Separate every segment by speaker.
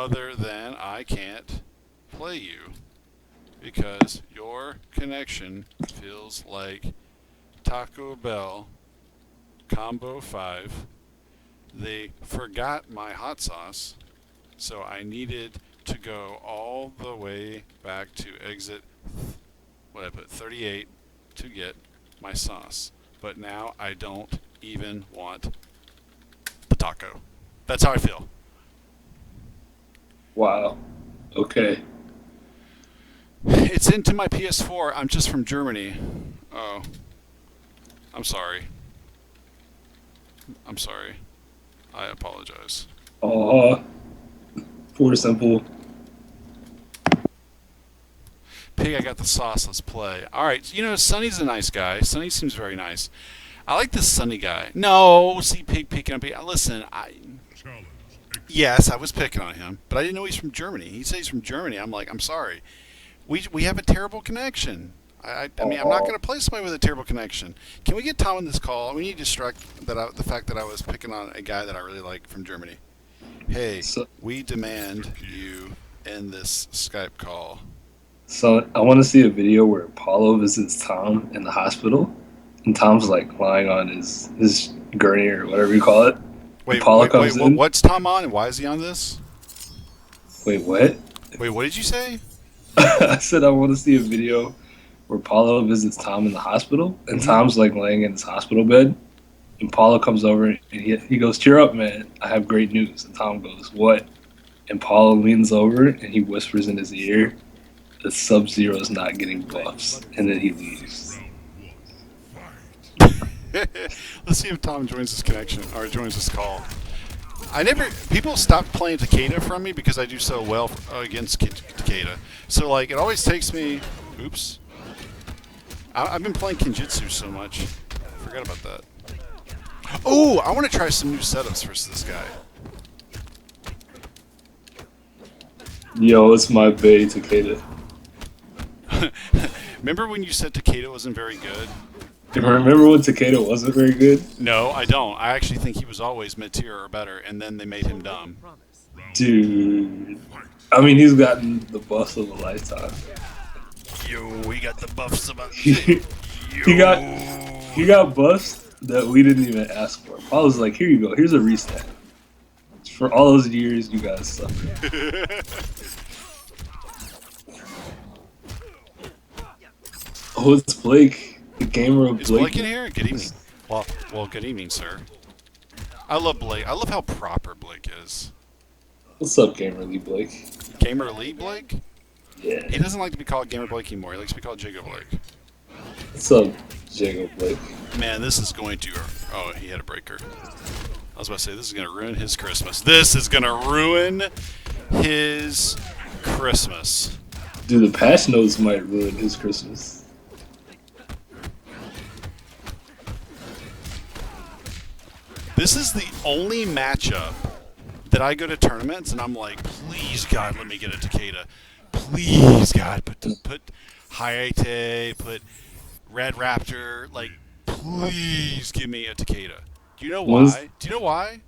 Speaker 1: other than I can't play you because your connection feels like Taco Bell Combo 5. They forgot my hot sauce, so I needed to go all the way back to exit, what I put, 38 to get my sauce. But now I don't even want the taco. That's how I feel.
Speaker 2: Wow. Okay.
Speaker 1: It's into my PS4. I'm just from Germany. Oh, I'm sorry. I'm sorry. I apologize.
Speaker 2: Oh, poor simple.
Speaker 1: Pig, I got the sauce. Let's play. All right. You know, Sunny's a nice guy. Sunny seems very nice. I like this Sunny guy. No, see, Pig picking on Pig. Listen, yes, I was picking on him, but I didn't know he's from Germany. He said he's from Germany. I'm like, I'm sorry. We have a terrible connection. I mean, I'm not going to play somebody with a terrible connection. Can we get Tom on this call? We need to distract the fact that I was picking on a guy that I really like from Germany. Hey,
Speaker 2: So,
Speaker 1: we demand you end this Skype call.
Speaker 2: so I want to see a video where Apollo visits Tom in the hospital, and Tom's like lying on his gurney or whatever you call it.
Speaker 1: Wait,
Speaker 2: Apollo
Speaker 1: wait,
Speaker 2: comes
Speaker 1: wait.
Speaker 2: in.
Speaker 1: What's Tom on, and why is he on this?
Speaker 2: Wait, what?
Speaker 1: Wait, what did you say?
Speaker 2: I said I want to see a video where Paulo visits Tom in the hospital, and
Speaker 1: Mhm.
Speaker 2: Tom's like laying in his hospital bed, and Paulo comes over and he goes, "Cheer up, man! I have great news." And Tom goes, "What?" And Paulo leans over and he whispers in his ear that Sub-Zero is not getting buffs, and then he leaves.
Speaker 1: Let's see if Tom joins this connection or joins this call. People stop playing Takeda from me because I do so well against Takeda. So like it always takes me. Oops. I've been playing Kinjutsu so much. I forgot about that. Oh, I want to try some new setups versus this guy.
Speaker 2: Yo, it's my bae, Takeda.
Speaker 1: Remember when you said Takeda wasn't very good?
Speaker 2: Remember when Takeda wasn't very good?
Speaker 1: No, I don't. I actually think he was always mid-tier or better, and then they made him dumb.
Speaker 2: Dude. I mean, he's gotten the buffs of a lifetime.
Speaker 1: Yo, we got the buffs about.
Speaker 2: he got buffs that we didn't even ask for. I was like, here you go. Here's a reset. For all those years, you guys suffered. Oh, it's Blake. The gamer of
Speaker 1: Is
Speaker 2: Blake.
Speaker 1: Blake in here? Good evening. Well, good evening, sir. I love Blake. I love how proper Blake is.
Speaker 2: What's up, Gamer Lee Blake?
Speaker 1: Gamer Lee Blake?
Speaker 2: Yeah.
Speaker 1: He doesn't like to be called Gamer Blake anymore. He likes to be called Jago Blake.
Speaker 2: What's up, Jago Blake?
Speaker 1: Man, this is going to... Oh, he had a breaker. I was about to say, this is going to ruin his Christmas. This is going to ruin his Christmas.
Speaker 2: Dude, the patch notes might ruin his Christmas.
Speaker 1: This is the only matchup that I go to tournaments and I'm like, please God, let me get a Takeda. Please God, put Hayate, put Red Raptor, like, please give me a Takeda. Do you know why? Do you know why?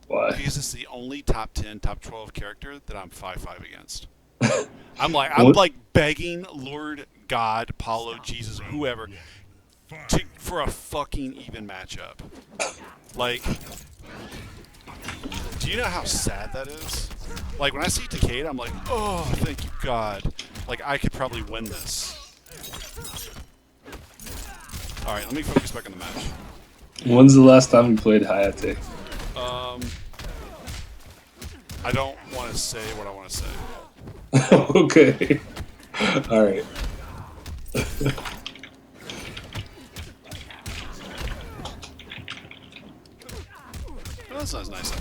Speaker 2: Why?
Speaker 1: Because it's the only top 10, top 12 character that I'm 5-5 against. I'm like begging Lord God, Apollo, Jesus, whoever, for a fucking even matchup. Like, do you know how sad that is? Like, when I see Takeda, I'm like, oh, thank you, God. Like, I could probably win this. Alright, let me focus back on the match.
Speaker 2: When's the last time you played Hayate?
Speaker 1: I don't want to say what I want to say.
Speaker 2: Okay. Alright.
Speaker 1: Well, that sounds nice.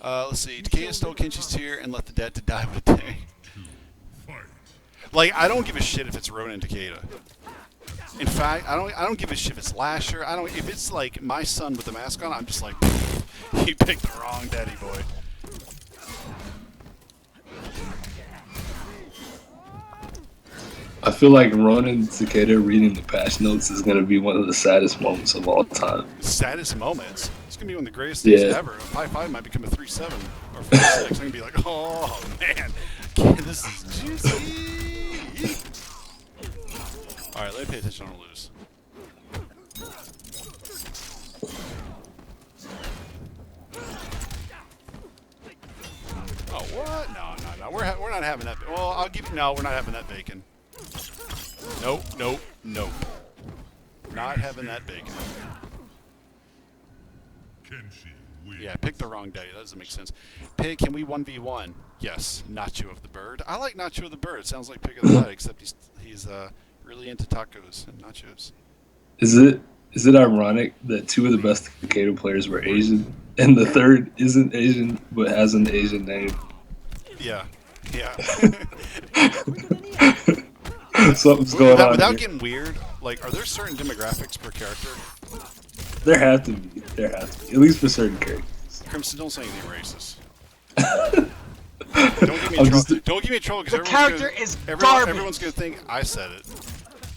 Speaker 1: Let's see. Takeda stole Kenshi's tier and left the dead to die with a day. Like, I don't give a shit if it's Ronin Takeda. In fact, I don't give a shit if it's Lasher. If it's like my son with the mask on, I'm just like, he picked the wrong daddy boy.
Speaker 2: I feel like Ronan Takeda reading the patch notes is going to be one of the saddest moments of all time.
Speaker 1: Saddest moments. It's gonna be one of the greatest things ever. A 5-5 might become a 3-7 or or 46. I'm gonna be like, oh man, this is juicy. All right, let me pay attention. I don't lose. Oh what? No. We're not having that. Well, I'll give you. No, we're not having that bacon. Nope. Not having that bacon. Yeah, I picked the wrong day. That doesn't make sense. Pig, can we 1v1? Yes. Nacho of the Bird. I like Nacho of the Bird. It sounds like Pig of the Night, except he's really into tacos and nachos.
Speaker 2: Is it ironic that two of the best Takeda players were Asian, and the third isn't Asian but has an Asian name?
Speaker 1: Yeah.
Speaker 2: Something's going on.
Speaker 1: Without
Speaker 2: here.
Speaker 1: getting weird, like, are there certain demographics per character?
Speaker 2: There have to be. At least for certain characters.
Speaker 1: Crimson, don't say anything racist. Don't give me trouble because everyone's gonna think I said it.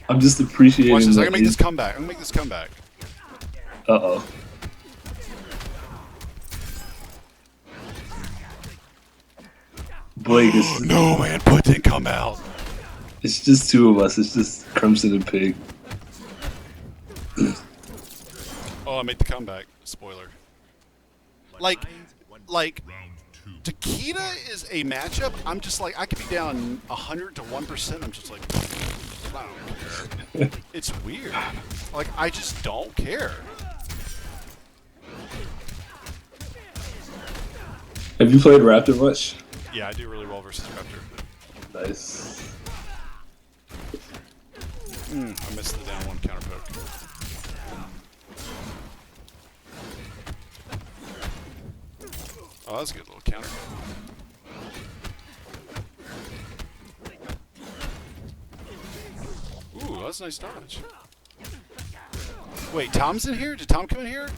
Speaker 2: I'm just appreciating.
Speaker 1: Watch this. I'm gonna make this comeback.
Speaker 2: Uh-oh. Blake,
Speaker 1: no man, Put didn't come out.
Speaker 2: It's just two of us. It's just Crimson and Pig.
Speaker 1: Oh, I made the comeback. Spoiler. Like, Takeda is a matchup. I'm just like, I could be down 100 to 1%. I'm just like, I don't care. It's weird. Like, I just don't care.
Speaker 2: Have you played Raptor much?
Speaker 1: Yeah, I do really well versus Raptor.
Speaker 2: Nice.
Speaker 1: I missed the down one counter poke. Oh, that's a good little counter. Ooh, that's a nice dodge. Wait, Tom's in here? Did Tom come in here?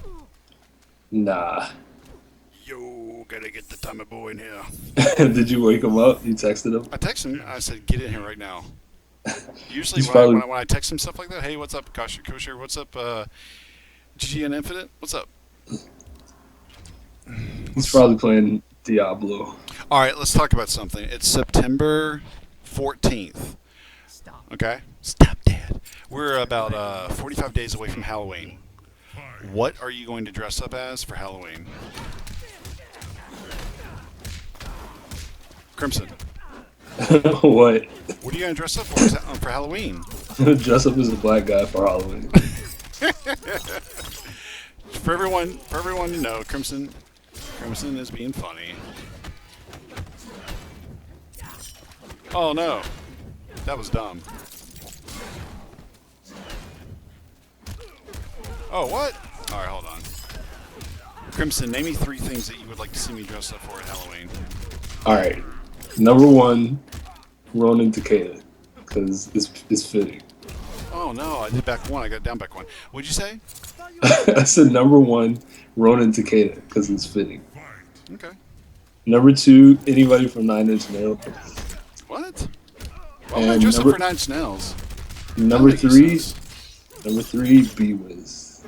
Speaker 2: Nah.
Speaker 1: Yo, gotta get the Tommy boy in here.
Speaker 2: Did you wake him up? You texted him?
Speaker 1: I texted him. I said, get in here right now. Usually when I text him stuff like that, hey, what's up, Kosher? What's up, GGN Infinite? What's up?
Speaker 2: He's probably playing Diablo.
Speaker 1: All right, let's talk about something. It's September 14th.
Speaker 3: Stop.
Speaker 1: Okay? Stop, Dad. We're about 45 days away from Halloween. What are you going to dress up as for Halloween? Crimson.
Speaker 2: What?
Speaker 1: What are you going to dress up for Halloween?
Speaker 2: Dress up as a black guy for Halloween.
Speaker 1: For everyone to know, Crimson is being funny. Oh no, that was dumb. Oh what? All right, hold on. Crimson, name me 3 things that you would like to see me dress up for at Halloween.
Speaker 2: All right, number 1, Ronin Takeda, because it's fitting.
Speaker 1: Oh no, I did back 1. I got down back 1. What'd you say?
Speaker 2: I said number 1, Ronin Takeda, because it's fitting.
Speaker 1: Okay.
Speaker 2: Number 2, anybody from 9 Inch Nails.
Speaker 1: What? Why would I dress up for 9 Inch Nails?
Speaker 2: Number 3, B-Wiz.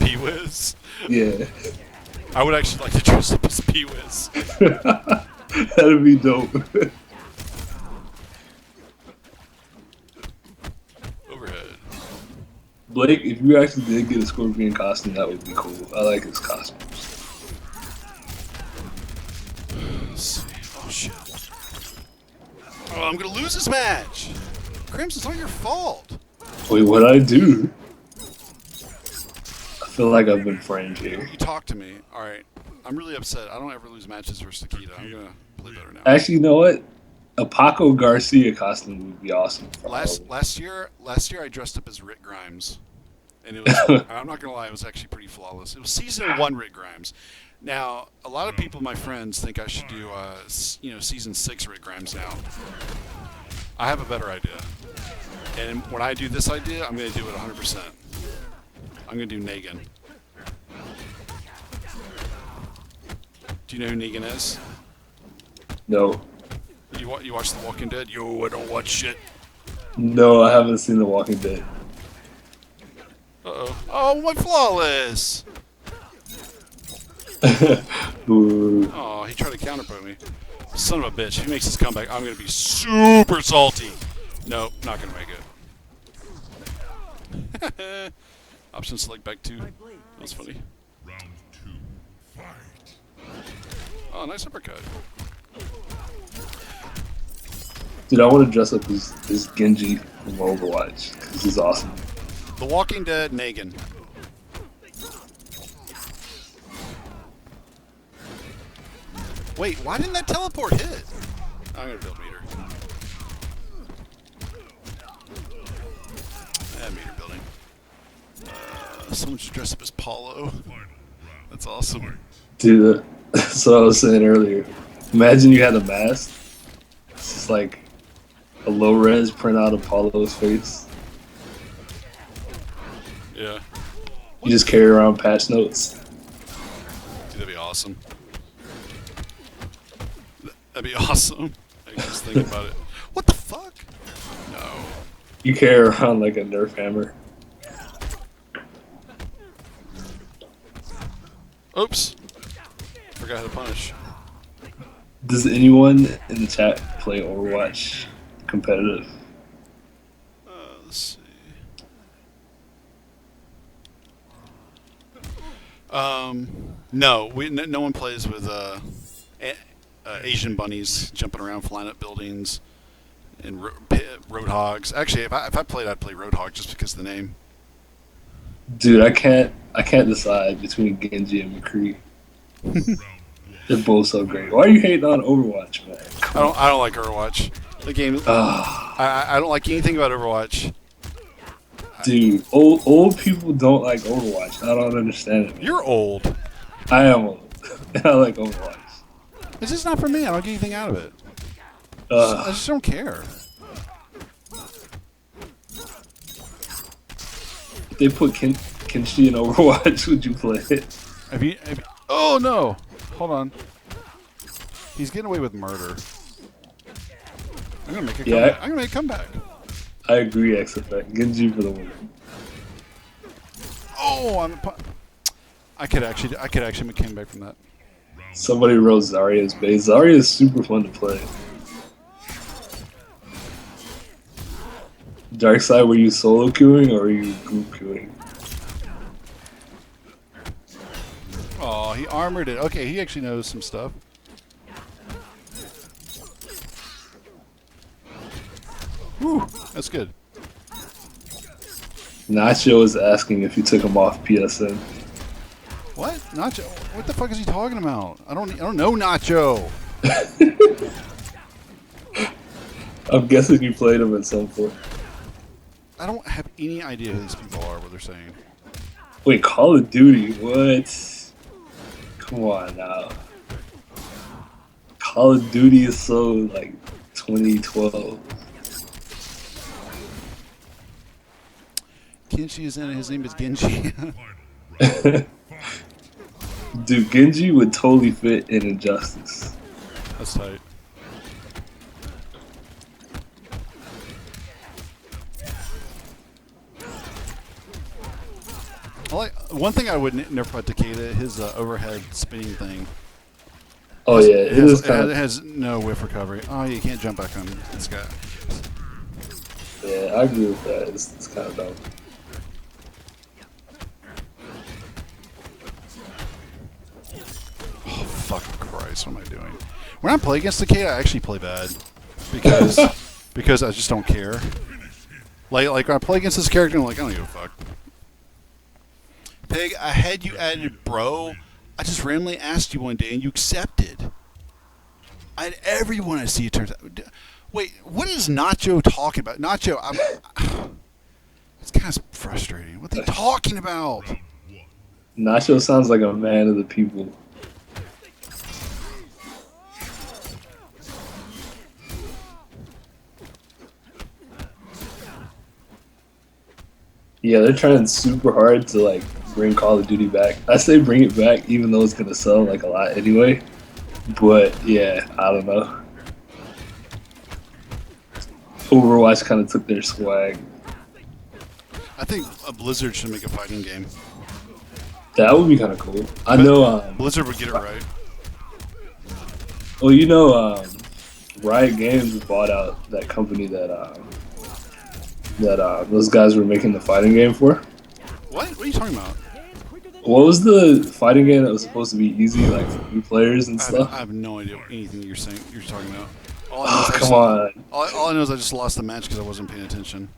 Speaker 1: P-Wiz?
Speaker 2: Yeah.
Speaker 1: I would actually like to dress up as P-Wiz.
Speaker 2: That'd be dope.
Speaker 1: Overhead.
Speaker 2: Blake, if you actually did get a Scorpion costume, that would be cool. I like his costume.
Speaker 1: Let's see. Oh shit. Oh, I'm gonna lose this match! Crimson, it's not your fault.
Speaker 2: Wait, what'd I do? I feel like I've been framed here.
Speaker 1: You talk to me. Alright. I'm really upset. I don't ever lose matches versus Takeda. I'm gonna play better now.
Speaker 2: Actually, you know what? A Paco Garcia costume would be awesome.
Speaker 1: Last year I dressed up as Rick Grimes. And it was I'm not gonna lie, it was actually pretty flawless. It was season 1 Rick Grimes. Now, a lot of people, my friends, think I should do season 6 Rick Grimes now. I have a better idea. And when I do this idea, I'm gonna do it 100%. I'm gonna do Negan. Do you know who Negan is?
Speaker 2: No.
Speaker 1: You watch The Walking Dead? Yo, I don't watch shit.
Speaker 2: No, I haven't seen The Walking Dead.
Speaker 1: Uh-oh. Oh, my flawless!
Speaker 2: Ooh.
Speaker 1: Oh, he tried to counterpoint me. Son of a bitch. If he makes his comeback, I'm going to be super salty. Nope, not going to make it. Option select back 2. That was funny.
Speaker 3: Round 2. Fight.
Speaker 1: Oh, nice uppercut.
Speaker 2: Dude, I want to dress up as Genji from Overwatch because he's awesome.
Speaker 1: The Walking Dead Negan. Wait, why didn't that teleport hit? I'm going to build meter. Meter building. Someone should dress up as Paulo. That's awesome.
Speaker 2: Dude, that's what I was saying earlier. Imagine you had a mask. It's just like a low res printout of Paulo's face.
Speaker 1: Yeah.
Speaker 2: You just carry around patch notes.
Speaker 1: Dude, that'd be awesome. That'd be awesome. I can just think about it. What the fuck? No.
Speaker 2: You carry around like a Nerf hammer.
Speaker 1: Oops. Forgot how to punish.
Speaker 2: Does anyone in the chat play Overwatch competitive?
Speaker 1: Let's see. No, no one plays with Asian bunnies jumping around, flying up buildings, and roadhogs. Actually, if I played, I'd play roadhog just because of the name.
Speaker 2: Dude, I can't decide between Genji and McCree. They're both so great. Why are you hating on Overwatch, man?
Speaker 1: I don't like Overwatch. The game. I don't like anything about Overwatch.
Speaker 2: Dude, old people don't like Overwatch. I don't understand it. Man.
Speaker 1: You're old.
Speaker 2: I am old. I like Overwatch.
Speaker 1: It's just not for me. I don't get anything out of it. I just don't care.
Speaker 2: If they put Kenshi in Overwatch, would you play it?
Speaker 1: Have you, oh no! Hold on. He's getting away with murder. I'm gonna make a comeback. I'm gonna make a comeback.
Speaker 2: I agree, XFX. Genji for the win.
Speaker 1: Oh, I could actually make a comeback from that.
Speaker 2: Somebody wrote Zarya's base. Zarya is super fun to play. Darkseid, were you solo queuing or were you group queuing?
Speaker 1: Oh, he armored it. Okay, he actually knows some stuff. Whew, that's good.
Speaker 2: Nacho is asking if you took him off PSN.
Speaker 1: What? Nacho? What the fuck is he talking about? I don't know Nacho.
Speaker 2: I'm guessing you played him at some point.
Speaker 1: I don't have any idea who these people are, what they're saying.
Speaker 2: Wait, Call of Duty? What? Come on now. Call of Duty is so, like, 2012.
Speaker 1: Kenshi is in it. His name is Genji.
Speaker 2: Dude, Genji would totally fit in Injustice.
Speaker 1: That's tight. One thing I would never put Takeda, his overhead spinning thing.
Speaker 2: Oh yeah, it
Speaker 1: has no whiff recovery. Oh, you can't jump back on this guy.
Speaker 2: Yeah, I agree with that. It's kind of dumb.
Speaker 1: Oh, fucking Christ, what am I doing? When I play against Takeda, I actually play bad. Because I just don't care. Like when I play against this character, I'm like, I don't give a fuck. Pig, I had you added, bro. I just randomly asked you one day and you accepted. I had everyone I see, it turns out. Wait, what is Nacho talking about? Nacho, it's kind of frustrating. What are they talking about?
Speaker 2: Nacho sounds like a man of the people. Yeah, they're trying super hard to like bring Call of Duty back. I say bring it back, even though it's gonna sell like a lot anyway. But yeah, I don't know. Overwatch kind of took their swag.
Speaker 1: I think a Blizzard should make a fighting game.
Speaker 2: That would be kind of cool. I know.
Speaker 1: Blizzard would get it right.
Speaker 2: Well, you know, Riot Games bought out that company that those guys were making the fighting game for.
Speaker 1: What are you talking about?
Speaker 2: What was the fighting game that was supposed to be easy, like for new players and stuff?
Speaker 1: I have no idea what anything you're talking about.
Speaker 2: Oh, come on.
Speaker 1: All I know is I just lost the match because I wasn't paying attention.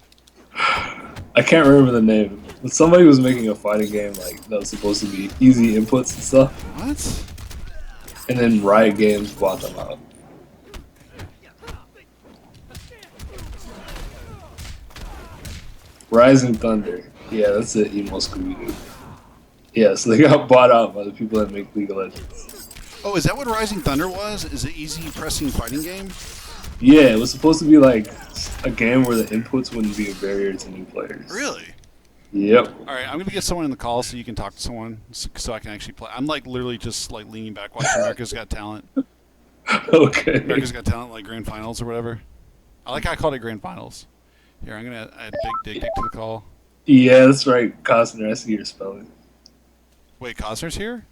Speaker 2: I can't remember the name. But somebody was making a fighting game like that was supposed to be easy inputs and stuff.
Speaker 1: What?
Speaker 2: And then Riot Games bought them out. Rising Thunder. Yeah, that's it. Emo Scooby-Doo. Yeah, so they got bought out by the people that make League of Legends.
Speaker 1: Oh, is that what Rising Thunder was? Is it easy pressing fighting game?
Speaker 2: Yeah, it was supposed to be like a game where the inputs wouldn't be a barrier to new players.
Speaker 1: Really?
Speaker 2: Yep.
Speaker 1: All right, I'm gonna get someone in the call so you can talk to someone so I can actually play. I'm like literally just like leaning back watching America's Got Talent.
Speaker 2: Okay.
Speaker 1: America's Got Talent, like grand finals or whatever. I like how I called it grand finals. Here, I'm gonna add Big Dick to the call.
Speaker 2: Yeah, that's right, Costner. I see your spelling.
Speaker 1: Wait, Costner's here?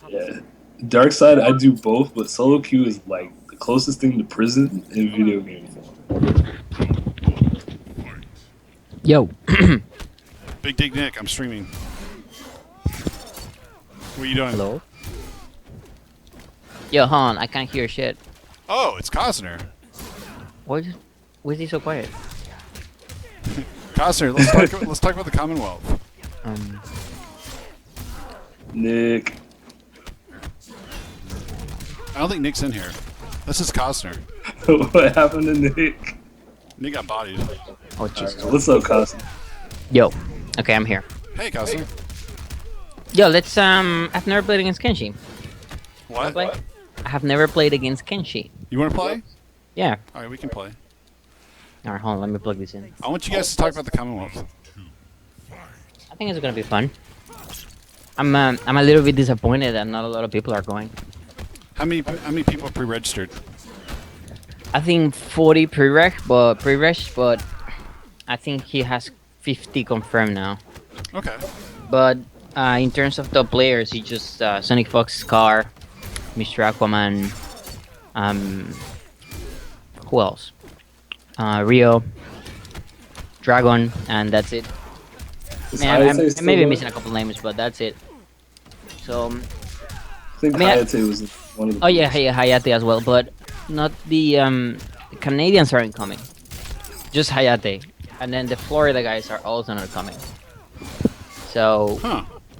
Speaker 2: Yeah. Dark side, I do both, but solo queue is like the closest thing to prison in video game form.
Speaker 4: Yo.
Speaker 1: Big Dick Nick, I'm streaming. What are you doing?
Speaker 4: Hello? Yo, Han, I can't hear shit.
Speaker 1: Oh, it's Costner.
Speaker 4: Why is he so quiet?
Speaker 1: Costner, let's talk about the Commonwealth.
Speaker 2: Nick.
Speaker 1: I don't think Nick's in here. This is Costner.
Speaker 2: What happened to Nick?
Speaker 1: Nick got bodied.
Speaker 4: Oh, Jesus.
Speaker 2: What's up, Costner?
Speaker 4: Yo. Okay, I'm here.
Speaker 1: Hey, Costner.
Speaker 4: Yo, let's, I've never played against Kenshi.
Speaker 1: What?
Speaker 4: Play? I have never played against Kenshi.
Speaker 1: You want to play?
Speaker 4: Yeah.
Speaker 1: All right, we can play.
Speaker 4: Alright, hold on, let me plug this in.
Speaker 1: I want you guys to talk about the Commonwealth.
Speaker 4: I think it's gonna be fun. I'm a little bit disappointed that not a lot of people are going.
Speaker 1: How many people pre-registered?
Speaker 4: I think 40 pre-reg, but I think he has 50 confirmed now.
Speaker 1: Okay.
Speaker 4: But in terms of top players, he just Sonic Fox, Scar, Mr. Aquaman, who else? Rio, Dragon, and that's it. I may be missing a couple names, but that's it. So,
Speaker 2: I think Hayate was one of the.
Speaker 4: oh yeah, Hayate as well, but not the Canadians aren't coming. Just Hayate, and then the Florida guys are also not coming. So,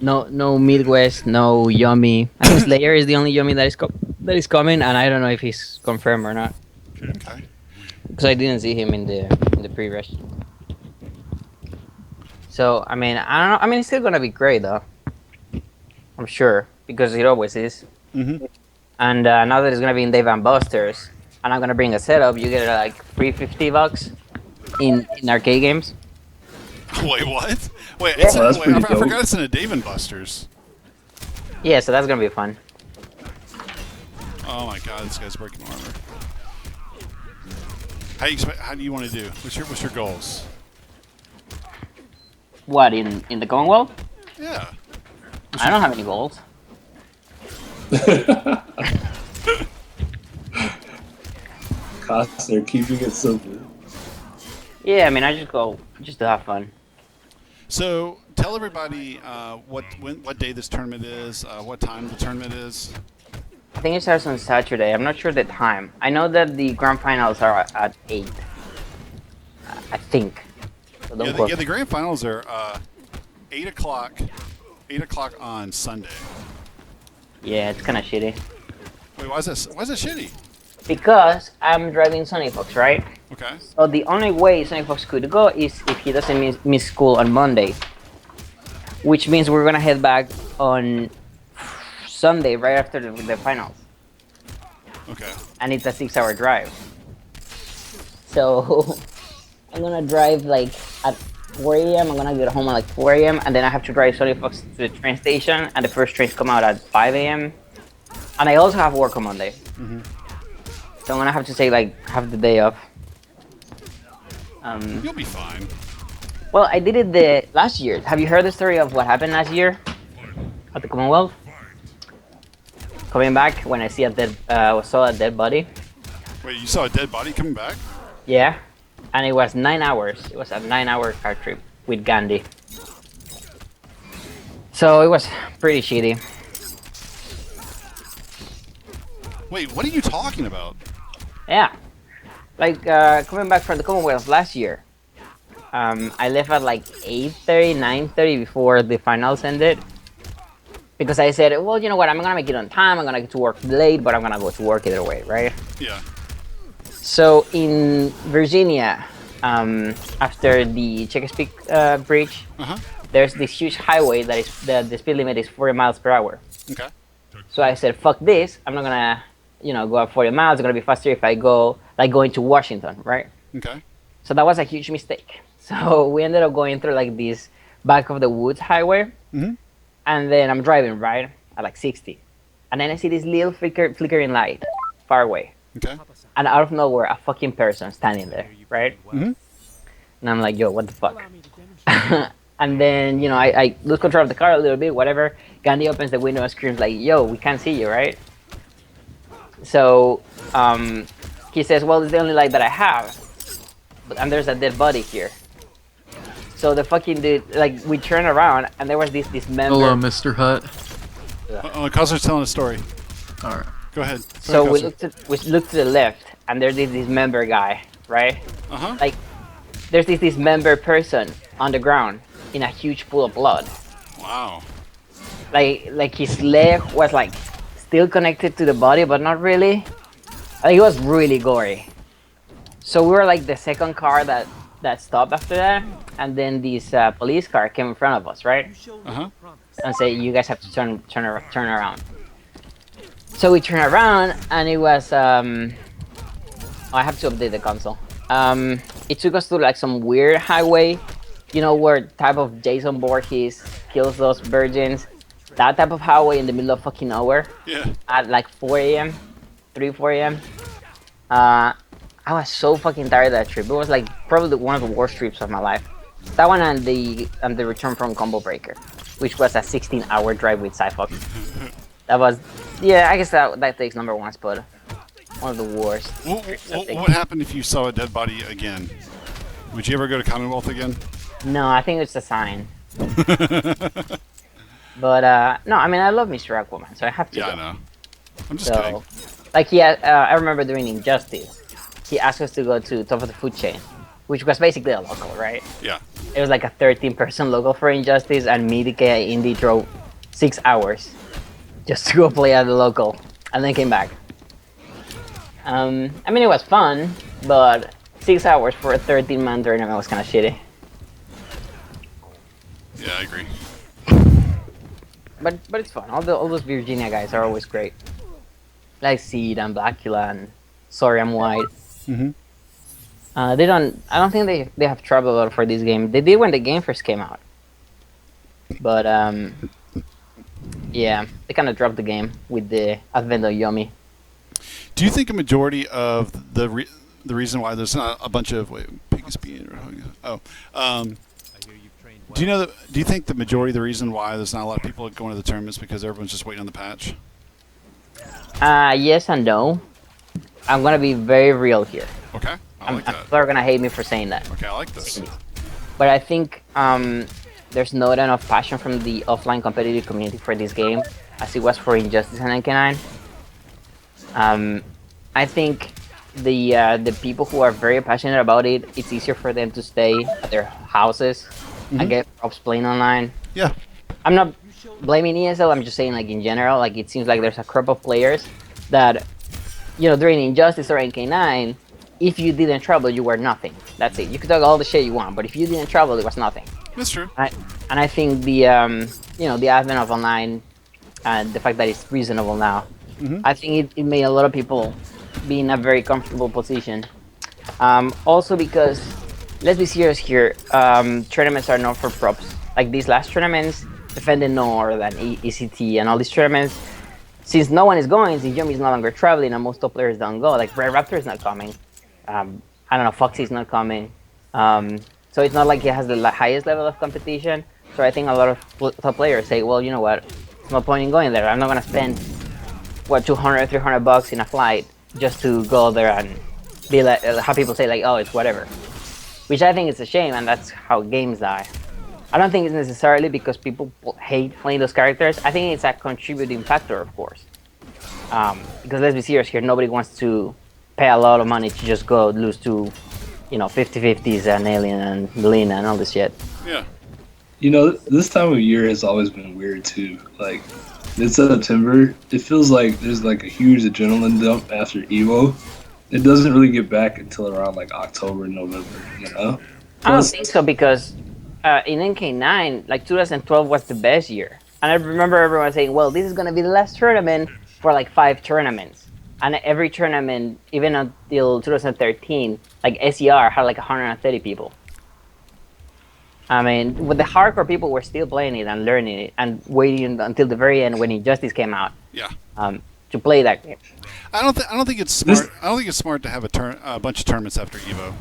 Speaker 4: no Midwest, no Yummy. I think Slayer is the only Yummy that is coming, and I don't know if he's confirmed or not.
Speaker 1: Okay.
Speaker 4: Because I didn't see him in the pre-rush. So I mean, I don't know. I mean, it's still gonna be great though. I'm sure because it always is.
Speaker 1: Mhm.
Speaker 4: And now that it's gonna be in Dave and Buster's, and I'm gonna bring a setup, you get like free $50 in arcade games.
Speaker 1: Wait, what? Wait,
Speaker 4: Yeah.
Speaker 1: it's
Speaker 2: Oh, that's
Speaker 1: wait,
Speaker 2: pretty
Speaker 1: I
Speaker 2: dope.
Speaker 1: forgot it's in a Dave and Buster's.
Speaker 4: Yeah, so that's gonna be fun.
Speaker 1: Oh my God, this guy's breaking armor. How do you want to do? What's your goals?
Speaker 4: What in the Commonwealth?
Speaker 1: Yeah.
Speaker 4: I don't have any goals.
Speaker 2: Costner keeping it simple.
Speaker 4: Yeah, I mean, I just go just to have fun.
Speaker 1: So tell everybody what day this tournament is, what time the tournament is.
Speaker 4: I think it starts on Saturday. I'm not sure the time. I know that the grand finals are at 8. I think. So don't quote
Speaker 1: Yeah,
Speaker 4: me.
Speaker 1: the grand finals are 8 o'clock. 8 o'clock on Sunday.
Speaker 4: Yeah, it's kind of shitty.
Speaker 1: Wait, why is that shitty?
Speaker 4: Because I'm driving Sunny Fox, right?
Speaker 1: Okay.
Speaker 4: So the only way Sunny Fox could go is if he doesn't miss school on Monday. Which means we're gonna head back on Sunday right after the finals.
Speaker 1: Okay.
Speaker 4: And it's a 6-hour drive. So I'm gonna drive like at 4 a.m. I'm gonna get home at like 4 a.m. and then I have to drive Sunny Fox to the train station and the first trains come out at 5 a.m. And I also have work on Monday.
Speaker 1: Mhm.
Speaker 4: So I'm gonna have to say like have the day off.
Speaker 1: You'll be fine.
Speaker 4: Well, I did it the last year. Have you heard the story of what happened last year? at the Commonwealth. Coming back when I saw a dead body.
Speaker 1: Wait, you saw a dead body coming back?
Speaker 4: Yeah, and it was 9 hours. It was a 9-hour car trip with Gandhi. So it was pretty shitty.
Speaker 1: Wait, what are you talking about?
Speaker 4: Yeah, like coming back from the Commonwealth last year. I left at like 8:30, 9:30 before the finals ended. Because I said, well, you know what, I'm gonna make it on time, I'm gonna get to work late, but I'm gonna go to work either way, right?
Speaker 1: Yeah.
Speaker 4: So in Virginia, after the Chesapeake Bridge, there's this huge highway that is the speed limit is 40 miles per hour.
Speaker 1: Okay.
Speaker 4: So I said, fuck this, I'm not gonna, go at 40 miles, it's gonna be faster if I go, like going to Washington, right?
Speaker 1: Okay.
Speaker 4: So that was a huge mistake. So we ended up going through like this back of the woods highway. And then I'm driving, right, at like 60. And then I see this little flickering light far away.
Speaker 1: Okay.
Speaker 4: And out of nowhere, a fucking person standing there, right? And I'm like, yo, what the fuck? And then, I lose control of the car a little bit, whatever. Gandhi opens the window and screams like, yo, we can't see you, right? So he says, well, it's the only light that I have. And there's a dead body here. So the fucking dude, like, we turn around and there was this member.
Speaker 5: Hello, Mr. Hut.
Speaker 1: Cosler's telling a story.
Speaker 5: All right.
Speaker 1: Go ahead.
Speaker 4: So
Speaker 1: Go
Speaker 4: we
Speaker 1: ahead,
Speaker 4: looked to the left and there's this member guy, right?
Speaker 1: Cosler.
Speaker 4: Like, there's this member person on the ground in a huge pool of blood.
Speaker 1: Wow.
Speaker 4: Like his leg was like still connected to the body, but not really. Like, it was really gory. So we were like the second car that stopped after that, and then this police car came in front of us, right? And say, you guys have to turn around. So we turn around, and it was I have to update the console. It took us to like some weird highway, where type of Jason Voorhees kills those virgins. That type of highway in the middle of fucking nowhere.
Speaker 1: Yeah.
Speaker 4: At like 4 a.m., 4 a.m. I was so fucking tired of that trip. It was like probably one of the worst trips of my life. That one and the return from Combo Breaker, which was a 16-hour drive with Cyfox. That was, I guess that takes number one spot. One of the worst.
Speaker 1: What happened if you saw a dead body again? Would you ever go to Commonwealth again?
Speaker 4: No, I think it's a sign. But no, I mean, I love Mr. Aquaman, so I have to.
Speaker 1: Yeah,
Speaker 4: go.
Speaker 1: I know. I'm just kidding.
Speaker 4: Like I remember during Injustice, he asked us to go to top of the food chain, which was basically a local, right?
Speaker 1: Yeah.
Speaker 4: It was like a 13-person local for Injustice, and me, DK, and Indy drove 6 hours just to go play at the local, and then came back. I mean, it was fun, but 6 hours for a 13-man tournament was kind of shitty.
Speaker 1: Yeah, I agree.
Speaker 4: But it's fun. All those Virginia guys are always great. Like Seed and Blackula and Sorry I'm White. I don't think they have trouble a lot for this game. They did when the game first came out. But yeah, they kind of dropped the game with the advent of Yomi.
Speaker 1: Do you think a majority of the reason why there's not a bunch of Piggy's being do you think the majority of the reason why there's not a lot of people going to the tournaments because everyone's just waiting on the patch?
Speaker 4: Yes and no. I'm gonna be very real here.
Speaker 1: Okay, I like that.
Speaker 4: People are gonna hate me for saying that.
Speaker 1: Okay, I like this.
Speaker 4: But I think there's not enough passion from the offline competitive community for this game as it was for Injustice and NK9. I think the people who are very passionate about it, it's easier for them to stay at their houses and get props playing online.
Speaker 1: Yeah.
Speaker 4: I'm not blaming ESL, I'm just saying like in general, like it seems like there's a crop of players that, during Injustice or NK9, if you didn't travel, you were nothing. That's it. You could talk all the shit you want, but if you didn't travel, it was nothing.
Speaker 1: That's true.
Speaker 4: And I think the the advent of online and the fact that it's reasonable now, I think it made a lot of people be in a very comfortable position. Also because, let's be serious here, tournaments are not for props. Like these last tournaments, Defending North and ECT and all these tournaments, since no one is going, since Yomi is no longer traveling and most top players don't go, like Red Raptor is not coming. I don't know, Foxy's not coming. So it's not like it has the highest level of competition. So I think a lot of top players say, well, you know what, no point in going there. I'm not gonna spend what 200, $300 in a flight just to go there and be like have people say like, oh, it's whatever, which I think is a shame, and that's how games die. I don't think it's necessarily because people hate playing those characters. I think it's a contributing factor, of course. Because let's be serious here, nobody wants to pay a lot of money to just go lose to, 50-50s and Alien and Melina and all this shit.
Speaker 1: Yeah.
Speaker 2: This time of year has always been weird too. Like, it's September. It feels like there's like a huge adrenaline dump after Evo. It doesn't really get back until around like October, November,
Speaker 4: I don't think so because in NK9, like 2012 was the best year. And I remember everyone saying, well, this is going to be the last tournament for like 5 tournaments. And every tournament, even until 2013, like SER had like 130 people. I mean, with the hardcore people were still playing it and learning it and waiting until the very end when Injustice came out.
Speaker 1: Yeah.
Speaker 4: To play that game.
Speaker 1: I don't think it's smart. I don't think it's smart to have a bunch of tournaments after Evo.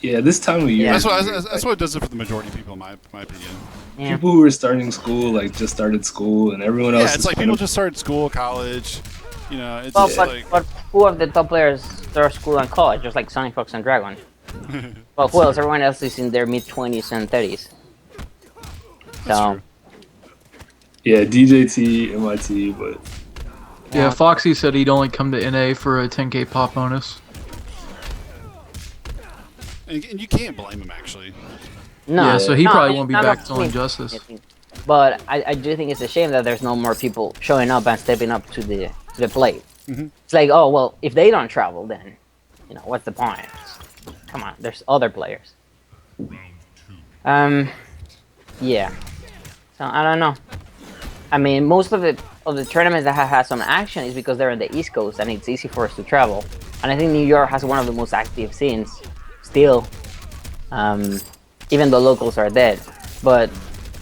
Speaker 2: Yeah, this time of year.
Speaker 4: Yeah.
Speaker 1: That's what does it for the majority of people, in my opinion.
Speaker 4: Yeah.
Speaker 2: People who are starting school, like, just started school, and everyone else.
Speaker 1: Yeah, it's like people just started school, college. It's
Speaker 4: Well,
Speaker 1: just
Speaker 4: but,
Speaker 1: like
Speaker 4: but who of the top players start school and college? Just like Sonic, Fox, and Dragon. Well, who else? Everyone else is in their mid-20s and 30s.
Speaker 1: that's
Speaker 4: So,
Speaker 1: true.
Speaker 2: Yeah, DJT, MIT, but
Speaker 5: Yeah, Foxy said he'd only come to NA for a 10k pop bonus.
Speaker 1: And you can't blame him actually.
Speaker 4: no.
Speaker 5: Yeah, so he
Speaker 4: No,
Speaker 5: probably
Speaker 4: I mean,
Speaker 5: won't be
Speaker 4: none
Speaker 5: back
Speaker 4: of
Speaker 5: till
Speaker 4: me-
Speaker 5: Injustice.
Speaker 4: But I do think it's a shame that there's no more people showing up and stepping up to the plate.
Speaker 1: Mhm.
Speaker 4: It's like, oh well, if they don't travel, then what's the point? Come on, there's other players. Yeah. So I don't know. I mean, most of the tournaments that have had some action is because they're on the East Coast and it's easy for us to travel. And I think New York has one of the most active scenes still, even though locals are dead. But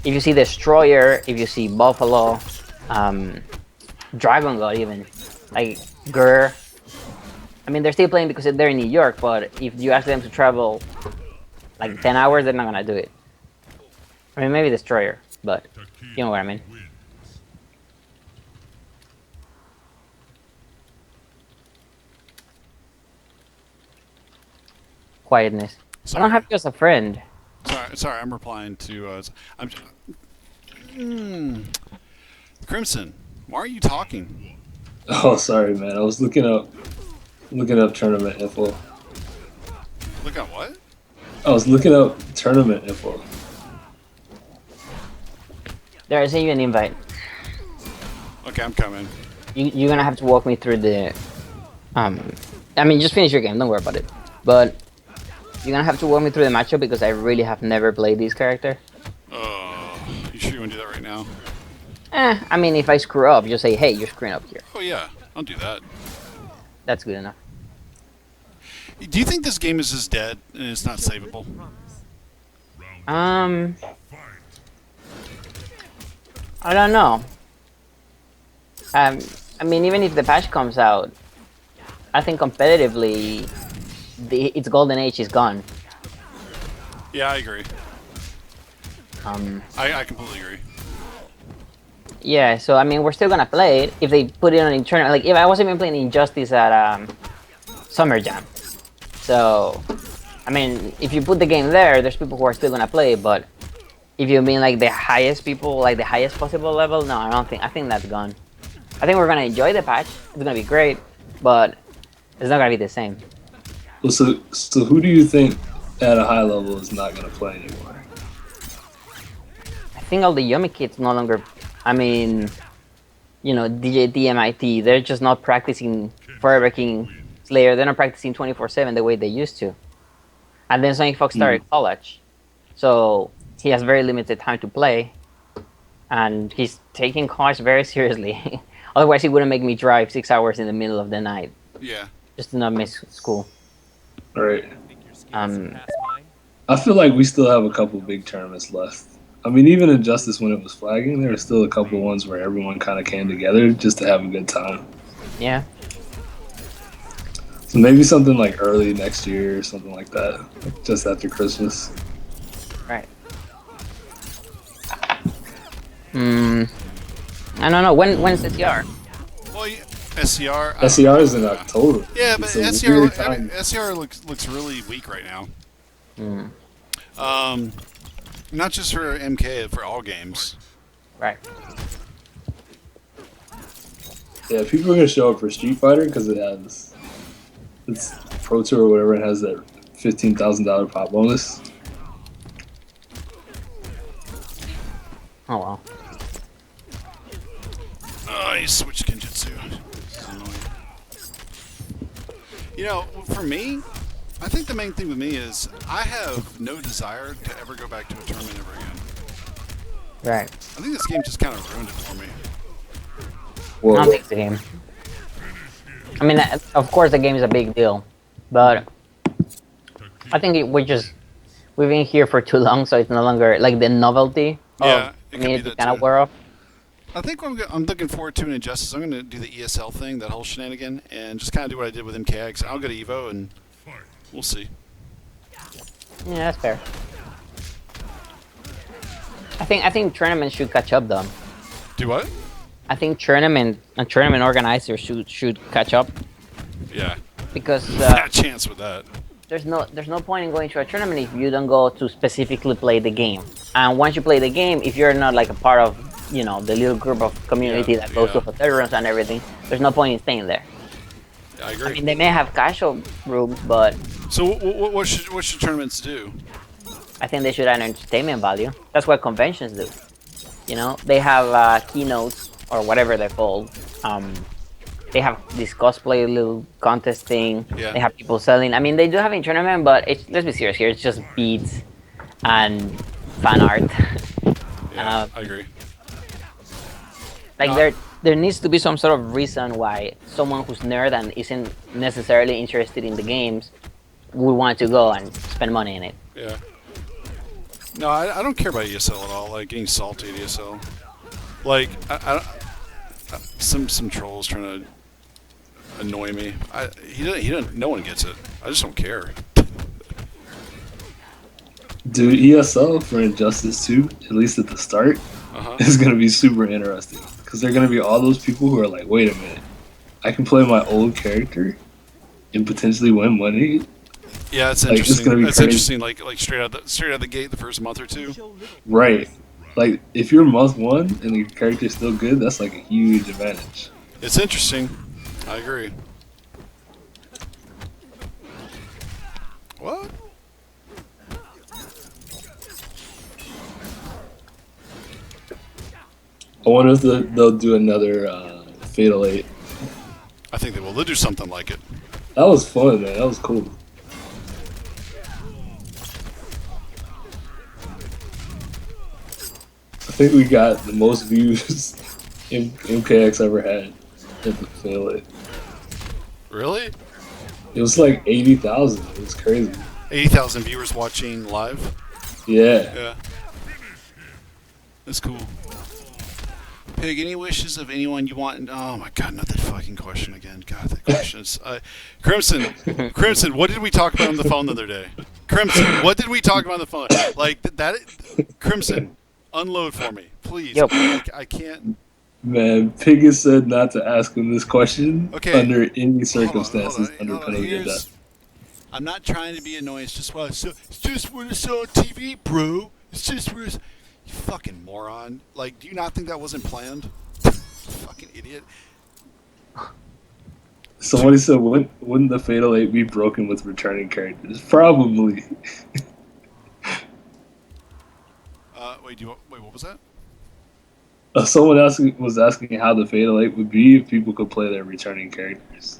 Speaker 4: if you see Destroyer, if you see Buffalo, Dragon God even, like Gur, I mean, they're still playing because they're in New York, but if you ask them to travel like 10 hours, they're not gonna do it. I mean, maybe Destroyer, but you know what I mean. Quietness. I don't have you as a friend.
Speaker 1: Sorry, I'm replying to. Crimson, why are you talking?
Speaker 2: oh, sorry, man. I was looking up tournament info.
Speaker 1: Look at what?
Speaker 2: I was looking up tournament info.
Speaker 4: There, I sent you an invite.
Speaker 1: Okay, I'm coming.
Speaker 4: You're gonna have to walk me through the. I mean, just finish your game. Don't worry about it. But you're gonna have to walk me through the matchup because I really have never played this character.
Speaker 1: You sure you want to do that right now?
Speaker 4: I mean, if I screw up, just say, "Hey, you're screwing up here."
Speaker 1: Oh yeah, I'll do that.
Speaker 4: That's good enough.
Speaker 1: Do you think this game is just dead and it's not savable?
Speaker 4: I don't know. I mean, even if the patch comes out, I think competitively, its golden age is gone.
Speaker 1: Yeah, I agree. I completely agree.
Speaker 4: Yeah, so I mean, we're still gonna play it if they put it on tournament. Like, if I wasn't even playing Injustice at Summer Jam, so I mean, if you put the game there, there's people who are still gonna play. But if you mean like the highest people, like the highest possible level, no, I don't think. I think that's gone. I think we're gonna enjoy the patch. It's gonna be great, but it's not gonna be the same.
Speaker 2: Well, so who do you think at a high level is not gonna play anymore?
Speaker 4: I think all the Yomi kids no longer. I mean, DJT, MIT, they're just not practicing Forever King Slayer. They're not practicing 24/7 the way they used to. And then Sonic Fox started college, so he has very limited time to play, and he's taking college very seriously. Otherwise, he wouldn't make me drive 6 hours in the middle of the night
Speaker 1: Yeah.
Speaker 4: just to not miss school.
Speaker 2: All right.
Speaker 6: I
Speaker 2: I feel like we still have a couple big tournaments left. I mean, even Injustice when it was flagging, there were still a couple ones where everyone kind of came together just to have a good time.
Speaker 4: Yeah.
Speaker 2: So maybe something like early next year or something like that, like just after Christmas.
Speaker 4: Right. I don't know. When's SCR?
Speaker 1: Well, SCR. I don't
Speaker 2: SCR is in
Speaker 1: know.
Speaker 2: October.
Speaker 1: Yeah, but
Speaker 2: It's a
Speaker 1: SCR,
Speaker 2: weird
Speaker 1: I mean,
Speaker 2: time.
Speaker 1: SCR looks really weak right now.
Speaker 4: Hmm.
Speaker 1: Not just for MK, for all games.
Speaker 4: Right.
Speaker 2: Yeah, people are gonna show up for Street Fighter because it's Pro Tour or whatever. It has that $15,000 pop bonus.
Speaker 4: Oh well.
Speaker 1: Oh, you switched Kenjutsu. This is annoying. You know, for me, I think the main thing with me is I have no desire to ever go back to a tournament ever again.
Speaker 4: Right.
Speaker 1: I think this game just kind of ruined it for me.
Speaker 4: I
Speaker 2: Well,
Speaker 4: don't think the game. I mean, of course, the game is a big deal, but I think we've been here for too long, so it's no longer like the novelty.
Speaker 1: Yeah,
Speaker 4: Of
Speaker 1: it could be
Speaker 4: need to
Speaker 1: that
Speaker 4: kind of
Speaker 1: too.
Speaker 4: wear off.
Speaker 1: I think I'm looking forward to an Injustice. I'm going to do the ESL thing, that whole shenanigan, and just kind of do what I did with MKX. I'll go to EVO, and we'll see.
Speaker 4: Yeah, that's fair. I think tournaments should catch up though.
Speaker 1: Do what?
Speaker 4: I think tournament organizers should catch up
Speaker 1: Yeah.
Speaker 4: because
Speaker 1: Fat chance with that.
Speaker 4: there's no point in going to a tournament if you don't go to specifically play the game. And once you play the game, if you're not like a part of the little group of community
Speaker 1: Yeah,
Speaker 4: that goes to
Speaker 1: yeah.
Speaker 4: hotel rooms and everything, there's no point in staying there.
Speaker 1: I
Speaker 4: I
Speaker 1: agree.
Speaker 4: mean, they may have casual rooms, but
Speaker 1: So what should tournaments do?
Speaker 4: I think they should add entertainment value. That's what conventions do. They have keynotes or whatever they're called. They have this cosplay little contest thing.
Speaker 1: Yeah.
Speaker 4: They have people selling. I mean, they do have a tournament, but let's be serious here. It's just beats and fan art.
Speaker 1: Yeah, I agree.
Speaker 4: Like there needs to be some sort of reason why someone who's nerd and isn't necessarily interested in the games would want to go and spend money in it.
Speaker 1: Yeah. No, I don't care about ESL at all. Like getting salty at ESL. Like some trolls trying to annoy me. He doesn't. No one gets it. I just don't care.
Speaker 2: dude, ESL for Injustice 2, at least at the start,
Speaker 1: Uh-huh.
Speaker 2: is gonna be super interesting because they're gonna be all those people who are like, wait a minute, I can play my old character and potentially win money.
Speaker 1: Yeah, it's
Speaker 2: Like, it's
Speaker 1: interesting.
Speaker 2: gonna be
Speaker 1: It's
Speaker 2: crazy.
Speaker 1: interesting. Like straight out the gate, the first month or two.
Speaker 2: Right. Like, if you're month 1 and your character's still good, that's like a huge advantage.
Speaker 1: It's interesting. I agree. What?
Speaker 2: I wonder if they'll do another Fatal 8.
Speaker 1: I think they will. They'll do something like it.
Speaker 2: That was fun, man. That was cool. I think we got the most views MKX ever had at the Fatal 8.
Speaker 1: Really?
Speaker 2: It was like 80,000. It was crazy.
Speaker 1: 80,000 viewers watching live.
Speaker 2: Yeah.
Speaker 1: Yeah. That's cool. Pig, any wishes of anyone you want? Oh my god, not that fucking question again. God, that question is... Crimson, what did we talk about on the phone the other day? Crimson, what did we talk about on the phone? Like, Crimson, unload for me, please.
Speaker 4: Yep.
Speaker 1: I can't...
Speaker 2: Man, Pig has said not to ask him this question
Speaker 1: Okay.
Speaker 2: under any
Speaker 1: Hold
Speaker 2: circumstances
Speaker 1: on,
Speaker 2: under penalty of
Speaker 1: here's-
Speaker 2: death.
Speaker 1: I'm not trying to be annoying. It's just what it's just what it's on TV, bro. It's just what it's... You fucking moron. Like, do you not think that wasn't planned? Fucking idiot.
Speaker 2: Somebody said, wouldn't the Fatal 8 be broken with returning characters? Probably.
Speaker 1: Wait, what was that?
Speaker 2: Someone was asking how the Fatal 8 would be if people could play their returning characters.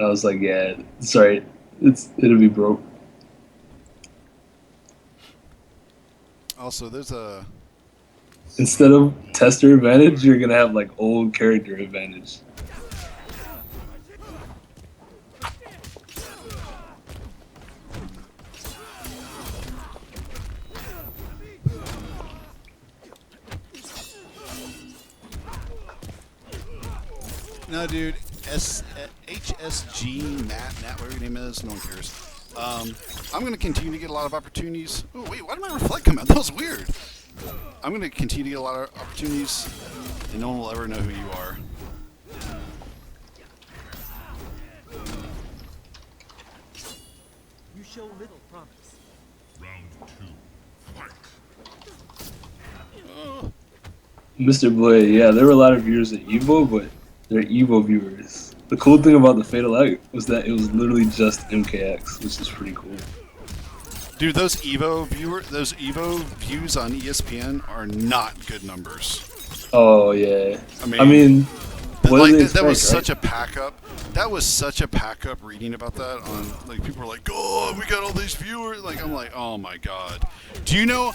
Speaker 2: I was like, yeah, that's right. It'll be broke.
Speaker 1: Also, there's a...
Speaker 2: Instead of tester advantage, you're gonna have like old character advantage.
Speaker 1: No, dude. HSG, Nat, whatever your name is, no one cares. I'm going to continue to get a lot of opportunities. Oh, wait, why did my reflect come out? That was weird. I'm gonna continue to get a lot of opportunities, and no one will ever know who you are.
Speaker 6: You show little promise.
Speaker 3: Round 2. Fight.
Speaker 2: Mr. Blade, yeah, there were a lot of viewers at Evo, but they're Evo viewers. The cool thing about the Fatal Out was that it was literally just MKX, which is pretty cool.
Speaker 1: Dude, those Evo views on ESPN are not good numbers.
Speaker 2: Oh yeah.
Speaker 1: I mean,
Speaker 2: I mean what
Speaker 1: like,
Speaker 2: did they
Speaker 1: that was
Speaker 2: expect,
Speaker 1: such a pack up. That was such a pack up reading about that on like people were like, "Oh, we got all these viewers." Like I'm like, "Oh my god." Do you know?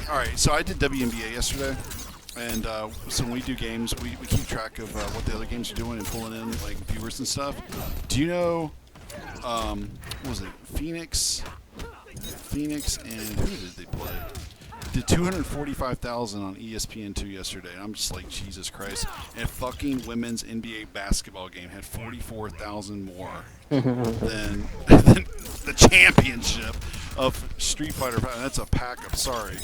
Speaker 1: All right, so I did WNBA yesterday, and so when we do games, we keep track of what the other games are doing and pulling in like viewers and stuff. Do you know? What was it Phoenix and who did they play? Did 245,000 on ESPN2 yesterday. And I'm just like, Jesus Christ. And fucking women's NBA basketball game had 44,000 more than the championship of Street Fighter 5. That's a pack up, sorry.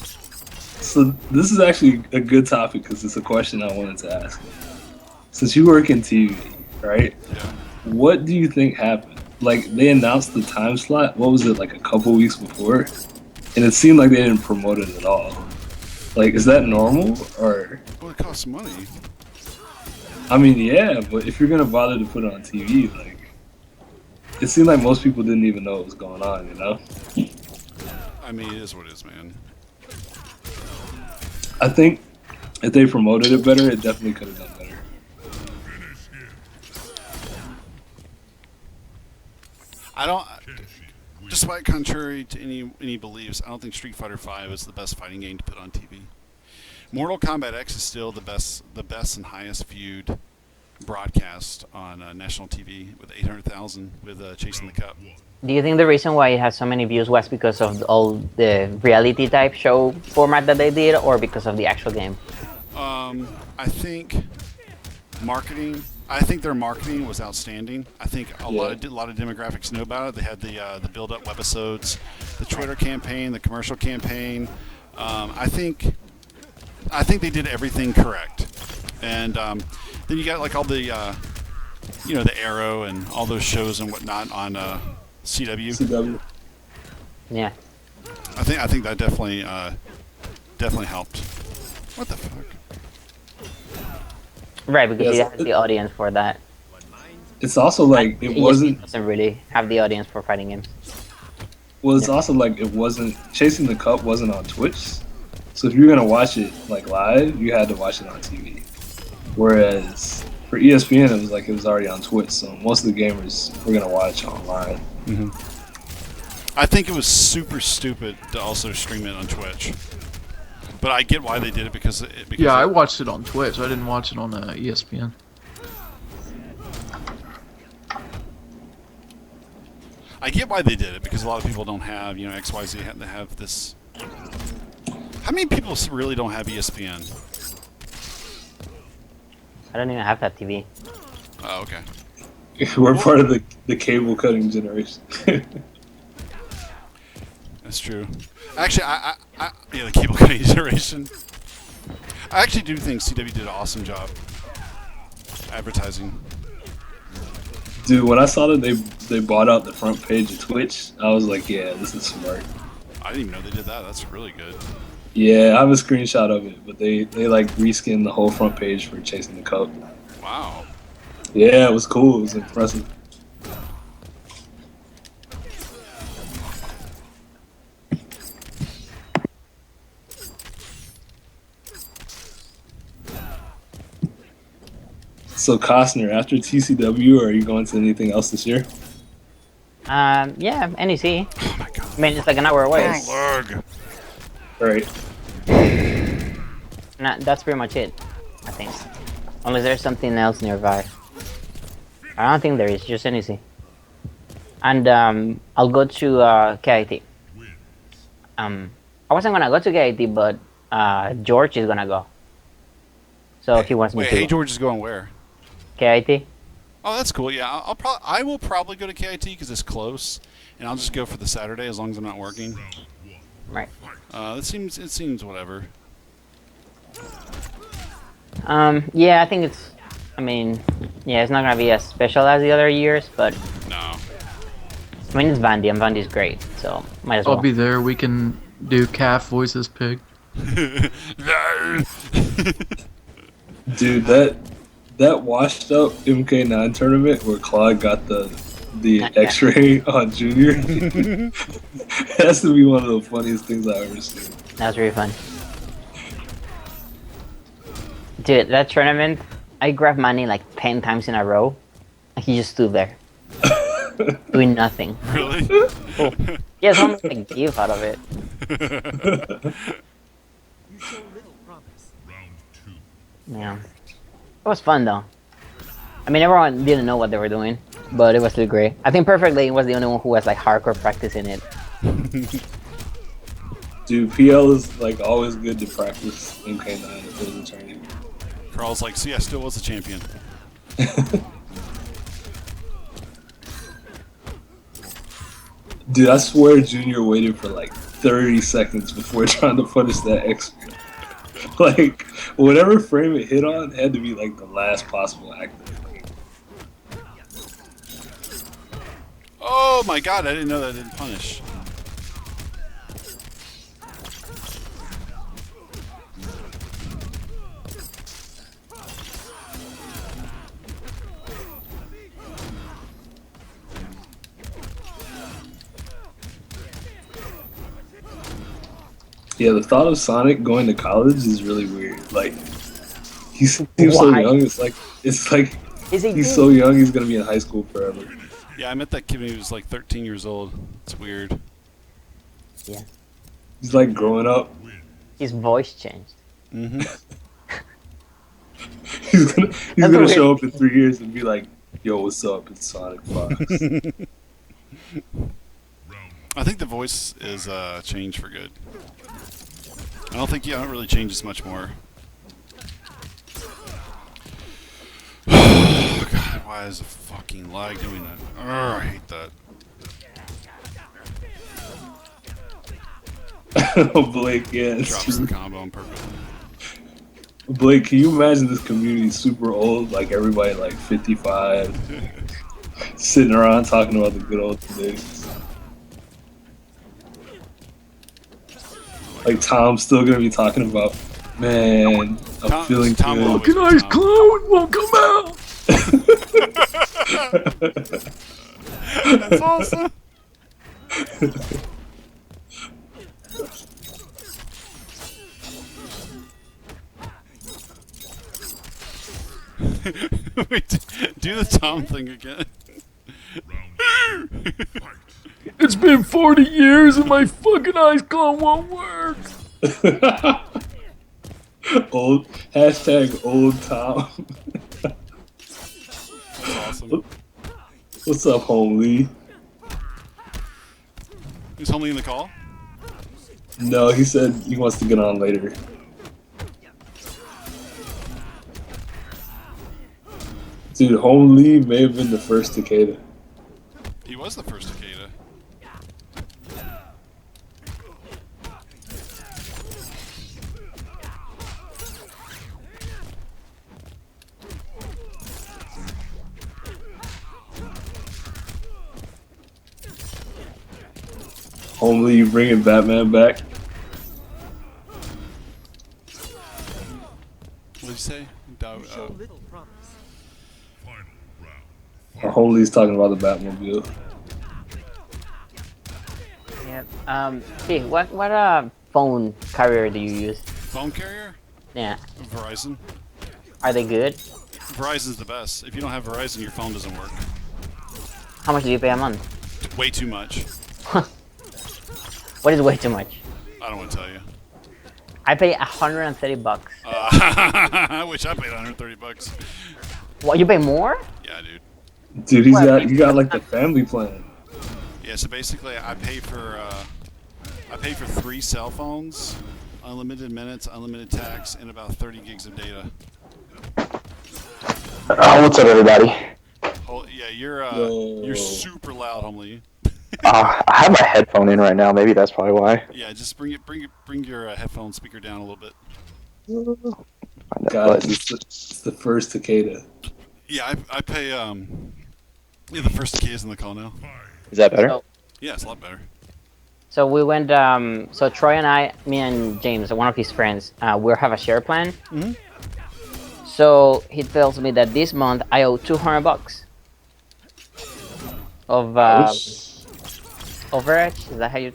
Speaker 2: So this is actually a good topic because it's a question I wanted to ask. Since you work in TV, right?
Speaker 1: Yeah.
Speaker 2: What do you think happened? Like they announced the time slot, what was it, like a couple weeks before? And it seemed like they didn't promote it at all. Like, is that normal or?
Speaker 1: Well, it costs money.
Speaker 2: I mean, yeah, but if you're gonna bother to put it on TV, like, it seemed like most people didn't even know what was going on, you know?
Speaker 1: I mean, it is what it is, man.
Speaker 2: I think if they promoted it better, it definitely could have done better.
Speaker 1: I don't. Despite contrary to any beliefs, I don't think Street Fighter V is the best fighting game to put on TV. Mortal Kombat X is still the best and highest viewed broadcast on national TV with 800,000 with Chasing the Cup.
Speaker 4: Do you think the reason why it has so many views was because of all the reality type show format that they did, or because of the actual game?
Speaker 1: I think marketing. I think their marketing was outstanding. I think a lot of demographics know about it. They had the build-up webisodes, the Twitter campaign, the commercial campaign. I think they did everything correct. And then you got like all the the Arrow and all those shows and whatnot on CW.
Speaker 2: CW.
Speaker 4: Yeah.
Speaker 1: I think that definitely helped. What the fuck?
Speaker 4: Right, because
Speaker 2: Yes.
Speaker 4: you have the audience for that.
Speaker 2: It's also like it
Speaker 4: ESPN
Speaker 2: wasn't.
Speaker 4: doesn't really have the audience for fighting games.
Speaker 2: Well, it's also like it wasn't. Chasing the Cup wasn't on Twitch, so if you're gonna watch it like live, you had to watch it on TV. Whereas for ESPN, it was already on Twitch, so most of the gamers were gonna watch online.
Speaker 1: I think it was super stupid to also stream it on Twitch. But I get why they did it because
Speaker 5: Yeah, I watched it on Twitch. I didn't watch it on ESPN.
Speaker 1: I get why they did it because a lot of people don't have XYZ had to have this. How many people really don't have ESPN?
Speaker 4: I don't even have that TV.
Speaker 1: Oh, okay.
Speaker 2: We're part of the cable cutting generation.
Speaker 1: That's true. Actually, the cable cutting generation. I actually do think CW did an awesome job advertising.
Speaker 2: Dude, when I saw that they bought out the front page of Twitch, I was like, yeah, this is smart.
Speaker 1: I didn't even know they did that. That's really good.
Speaker 2: Yeah, I have a screenshot of it, but they like reskinned the whole front page for Chasing the Cup.
Speaker 1: Wow.
Speaker 2: Yeah, it was cool. It was impressive. So Costner, after TCW, are you going to anything else this year?
Speaker 4: Yeah, NEC.
Speaker 1: Oh my god.
Speaker 4: I mean, it's like an hour away.
Speaker 1: Ugh.
Speaker 2: All right.
Speaker 4: That's pretty much it, I think. Unless there's something else nearby. I don't think there is, just NEC. And I'll go to KIT. I wasn't gonna go to KIT, but George is gonna go. So he wants me
Speaker 1: Wait,
Speaker 4: to
Speaker 1: Hey
Speaker 4: go.
Speaker 1: George is going where?
Speaker 4: KIT?
Speaker 1: Oh, that's cool. Yeah, I will probably go to KIT because it's close, and I'll just go for the Saturday as long as I'm not working.
Speaker 4: Right.
Speaker 1: It seems whatever.
Speaker 4: Yeah, I think it's. I mean, yeah, it's not gonna be as special as the other years, but
Speaker 1: No.
Speaker 4: I mean, it's Vandy, and Vandy's great, so might as well.
Speaker 5: I'll be there. We can do calf voices pig.
Speaker 1: No.
Speaker 2: Dude, that washed up MK9 tournament where Claude got the
Speaker 4: Yeah.
Speaker 2: X-ray on Junior. It has to be one of the funniest things I've ever seen.
Speaker 4: That was really fun. Dude, that tournament, I grabbed Manny like 10 times in a row, and he just stood there, doing nothing.
Speaker 1: Really?
Speaker 4: Oh. Yeah, someone made a gif out of it.
Speaker 3: Round 2.
Speaker 4: Yeah. It was fun though. I mean, everyone didn't know what they were doing, but it was still great. I think Perfect Lane was the only one who was like hardcore practicing it.
Speaker 2: Dude, PL is like always good to practice MK9 if there's a tournament.
Speaker 1: Carl's like, see, I still was a champion.
Speaker 2: Dude, I swear Junior waited for like 30 seconds before trying to punish that X-ray. Like, whatever frame it hit on had to be like the last possible active.
Speaker 1: Oh my god, I didn't know that didn't punish.
Speaker 2: Yeah, the thought of Sonic going to college is really weird. Like, he seems so
Speaker 4: Why?
Speaker 2: young. It's like
Speaker 4: Is he
Speaker 2: he's
Speaker 4: good?
Speaker 2: so young. He's gonna be in high school forever.
Speaker 1: Yeah, I met that kid when he was like 13 years old. It's weird.
Speaker 4: Yeah.
Speaker 2: He's like growing up.
Speaker 4: His voice changed.
Speaker 1: Mm-hmm.
Speaker 2: He's gonna
Speaker 4: weird.
Speaker 2: show up in 3 years and be like, "Yo, what's up? It's Sonic Fox."
Speaker 1: I think the voice is changed for good. I don't think you don't really change as much more. Oh, God, why is the fucking lag doing that? I hate that.
Speaker 2: Blake, yeah, it's
Speaker 1: Drops
Speaker 2: true.
Speaker 1: the combo on purpose.
Speaker 2: Blake, can you imagine this community super old, like everybody like 55, sitting around talking about the good old days? Like Tom's still gonna be talking about, man, I'm
Speaker 1: Tom-
Speaker 2: feeling
Speaker 1: Tom will
Speaker 2: good.
Speaker 1: always-
Speaker 5: Fucking ice cloud won't come out.
Speaker 1: That's awesome. Wait, do the Tom thing again.
Speaker 3: Round 2. Fight.
Speaker 5: It's been 40 years and my fucking ice cloud won't work.
Speaker 2: Old hashtag old Tom.
Speaker 1: That's awesome.
Speaker 2: What's up, homie?
Speaker 1: Is Homely in the call?
Speaker 2: No, he said he wants to get on later. Dude, Homely may have been the first Takeda.
Speaker 1: He was the first Takeda.
Speaker 2: Homely, you bringing Batman back?
Speaker 1: What did you say?
Speaker 3: Final round.
Speaker 2: Or Homely's talking about the Batmobile.
Speaker 4: Yeah. See, what phone carrier do you use?
Speaker 1: Phone carrier?
Speaker 4: Yeah.
Speaker 1: Verizon.
Speaker 4: Are they good?
Speaker 1: Verizon's the best. If you don't have Verizon, your phone doesn't work.
Speaker 4: How much do you pay a month?
Speaker 1: Way too much.
Speaker 4: What is way too much?
Speaker 1: I don't want to tell you.
Speaker 4: I pay $130.
Speaker 1: I wish I paid 130 bucks.
Speaker 4: What, you pay more?
Speaker 1: Yeah, dude.
Speaker 2: Dude, you got like the family plan.
Speaker 1: Yeah, so basically, I pay for 3 cell phones, unlimited minutes, unlimited tax, and about 30 gigs of data.
Speaker 6: What's up, everybody?
Speaker 1: Yeah,
Speaker 2: Yo.
Speaker 1: you're super loud, Homely.
Speaker 6: I have my headphone in right now. Maybe that's probably why.
Speaker 1: Yeah, just bring your headphone speaker down a little bit.
Speaker 2: Guys, it's the first cicada.
Speaker 1: Yeah, I pay yeah, the first key is in the call now.
Speaker 6: Is that better?
Speaker 4: So,
Speaker 1: Yeah, it's a lot better.
Speaker 4: so we went. So Troy and I, me and James, one of his friends, we have a share plan.
Speaker 1: Mhm.
Speaker 4: So he tells me that this month I owe $200 of overage. Is that how you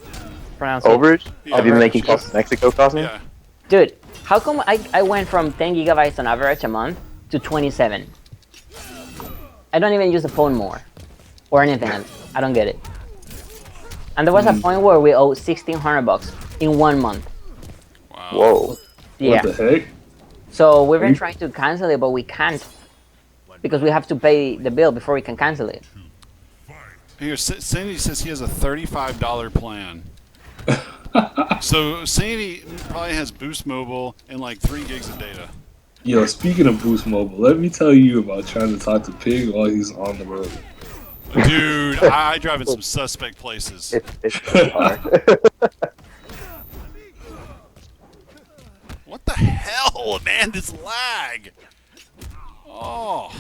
Speaker 4: pronounce it?
Speaker 6: Overage?
Speaker 1: Yeah,
Speaker 6: Have you been making
Speaker 1: overage.
Speaker 6: calls to Mexico cost me?
Speaker 1: Yeah.
Speaker 4: Dude, how come I went from 10 gigabytes on average a month to 27? I don't even use the phone more or anything. I don't get it. And there was a point where we owe $1,600 in 1 month.
Speaker 1: Wow.
Speaker 6: Whoa.
Speaker 4: Yeah.
Speaker 2: What the heck?
Speaker 4: So we've been trying to cancel it, but we can't because we have to pay the bill before we can cancel it.
Speaker 1: Here, Sandy says he has a $35 plan. So Sandy probably has Boost Mobile and like 3 gigs of data.
Speaker 2: Yo, speaking of Boost Mobile, let me tell you about trying to talk to Pig while he's on the road.
Speaker 1: Dude, I drive in some suspect places.
Speaker 6: It's so hard.
Speaker 1: What the hell, man? This lag. Oh.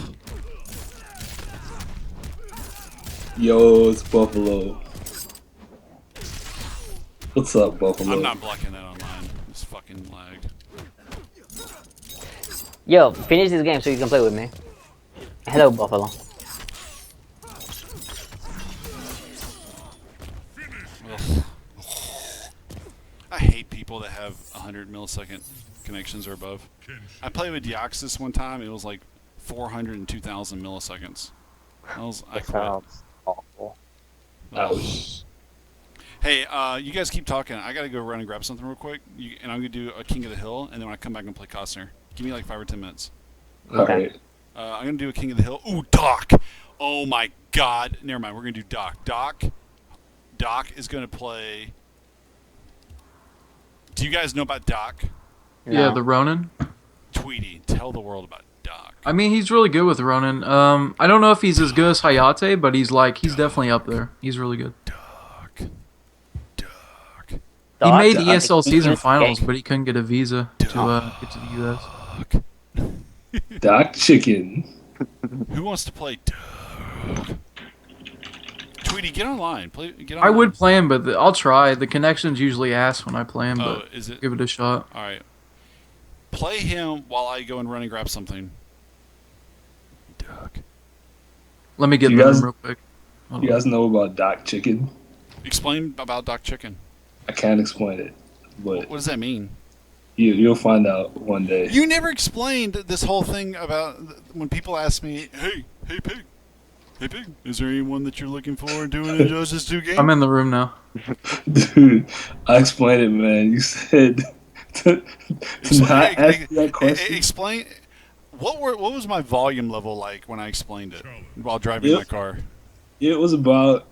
Speaker 2: Yo, it's Buffalo. What's up, Buffalo?
Speaker 1: I'm not blocking that online. This fucking lag.
Speaker 4: Yo, finish this game so you can play with me. Hello, Buffalo.
Speaker 1: Ugh. I hate people that have 100 millisecond connections or above. I played with Deoxys one time. It was like 402,000 milliseconds. I
Speaker 6: That
Speaker 1: quit.
Speaker 6: sounds awful.
Speaker 2: Ouch.
Speaker 1: Hey, you guys keep talking. I gotta go run and grab something real quick, and I'm gonna do a King of the Hill, and then when I come back and play Costner, give me like 5 or 10 minutes.
Speaker 2: Alright.
Speaker 1: I'm gonna do a King of the Hill. Ooh, Doc! Oh my God! Never mind. We're gonna do Doc. Doc is gonna play. Do you guys know about Doc?
Speaker 5: Yeah,
Speaker 4: No.
Speaker 5: the Ronin.
Speaker 1: Tweety, tell the world about Doc.
Speaker 5: I mean, he's really good with Ronin. I don't know if he's as good as Hayate, but he's definitely up there. He's really good.
Speaker 1: Doc.
Speaker 5: He
Speaker 4: Doc?
Speaker 5: made
Speaker 2: Doc.
Speaker 5: ESL season
Speaker 4: Okay.
Speaker 5: finals, but he couldn't get a visa to get to the US.
Speaker 1: Doc.
Speaker 2: Doc Chicken.
Speaker 1: Who wants to play Doc? Tweety, get online. Get online.
Speaker 5: I would play him, but I'll try. The connection's usually ass when I play him,
Speaker 1: Oh,
Speaker 5: but
Speaker 1: is it?
Speaker 5: give it a shot.
Speaker 1: All right. Play him while I go and run and grab something. Doc.
Speaker 5: Let me get
Speaker 2: You
Speaker 5: them
Speaker 2: guys-
Speaker 5: real quick. Hold
Speaker 2: You
Speaker 5: on.
Speaker 2: guys know about Doc Chicken?
Speaker 1: Explain about Doc Chicken.
Speaker 2: I can't explain it, but
Speaker 1: What does that mean?
Speaker 2: you'll find out one day.
Speaker 1: You never explained this whole thing about when people ask me, hey Pig, is there anyone that you're looking for doing Injustice 2 game?
Speaker 5: I'm in the room now.
Speaker 2: Dude, I explained it, man. You said to not ask me that question.
Speaker 1: Explain. What was my volume level like when I explained it while driving
Speaker 2: Yep.
Speaker 1: my car?
Speaker 2: It was about